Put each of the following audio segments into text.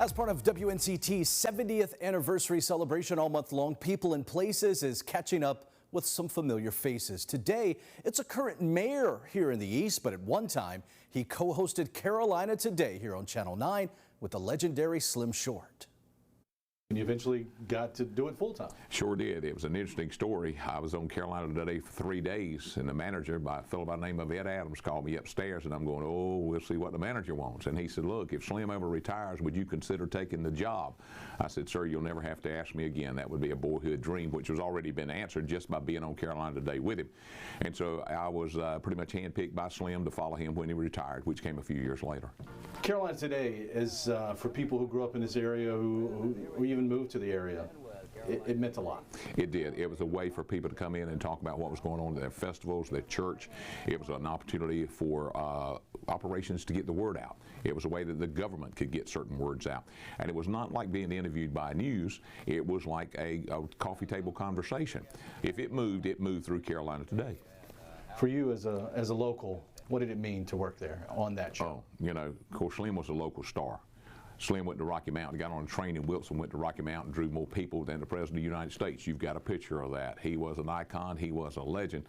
As part of WNCT's 70th anniversary celebration all month long, People and Places is catching up with some familiar faces. Today, it's a current mayor here in the East, but at one time, he co-hosted Carolina Today here on Channel 9 with the legendary Slim Short. And you eventually got to do it full time. Sure did. It was an interesting story. I was on Carolina Today for 3 days, and the manager, a fellow by the name of Ed Adams, called me upstairs, and I'm going, oh, we'll see what the manager wants. And he said, look, if Slim ever retires, would you consider taking the job? I said, sir, you'll never have to ask me again. That would be a boyhood dream, which was already been answered just by being on Carolina Today with him. And so I was pretty much handpicked by Slim to follow him when he retired, which came a few years later. Carolina Today is for people who grew up in this area, who even moved to the area. It meant a lot. It did. It was a way for people to come in and talk about what was going on at their festivals, their church. It was an opportunity for operations to get the word out. It was a way that the government could get certain words out. And it was not like being interviewed by news. It was like a coffee table conversation. If it moved through Carolina Today. For you as a local, what did it mean to work there on that show? Oh, you know, of course, Slim was a local star. Slim went to Rocky Mountain, got on a train in Wilson, went to Rocky Mountain, drew more people than the President of the United States. You've got a picture of that. He was an icon. He was a legend.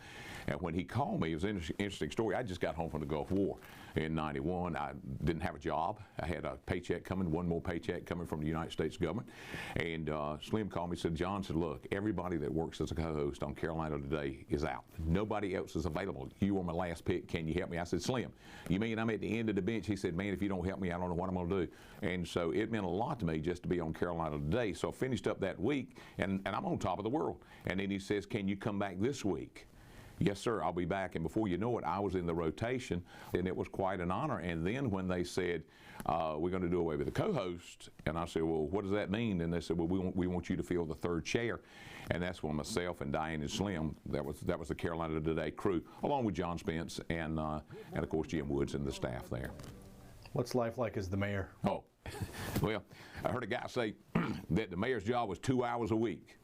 And when he called me, it was an interesting story. I just got home from the Gulf War in '91. I didn't have a job. I had a paycheck coming, one more paycheck coming from the United States government. And Slim called me and said, John, said, look, everybody that works as a co-host on Carolina Today is out. Nobody else is available. You were my last pick. Can you help me? I said, Slim, you mean I'm at the end of the bench? He said, man, if you don't help me, I don't know what I'm going to do. And so it meant a lot to me just to be on Carolina Today. So I finished up that week, and I'm on top of the world. And then he says, can you come back this week? Yes, sir, I'll be back. And before you know it, I was in the rotation, and it was quite an honor. And then when they said, we're going to do away with the co-host, and I said, well, what does that mean? And they said, well, we want you to fill the third chair. And that's when myself and Diane and Slim, that was the Carolina Today crew, along with John Spence and of course, Jim Woods and the staff there. What's life like as the mayor? Oh, well, I heard a guy say that the mayor's job was 2 hours a week.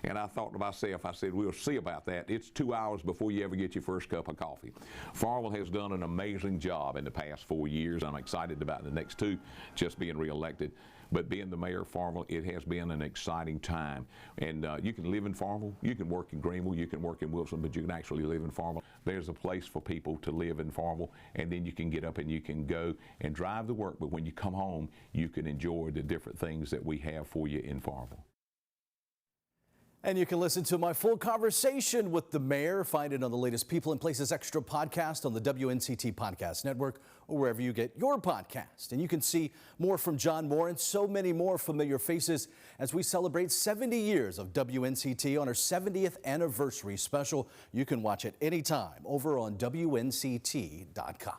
And I thought to myself, I said, we'll see about that. It's 2 hours before you ever get your first cup of coffee. Farmville has done an amazing job in the past 4 years. I'm excited about the next 2 just being reelected. But being the mayor of Farmville, it has been an exciting time. And you can live in Farmville, you can work in Greenville, you can work in Wilson, but you can actually live in Farmville. There's a place for people to live in Farmville, and then you can get up and you can go and drive to work. But when you come home, you can enjoy the different things that we have for you in Farmville. And you can listen to my full conversation with the mayor. Find it on the latest People and Places Extra podcast on the WNCT Podcast Network or wherever you get your podcast. And you can see more from John Moore and so many more familiar faces as we celebrate 70 years of WNCT on our 70th anniversary special. You can watch it anytime over on WNCT.com.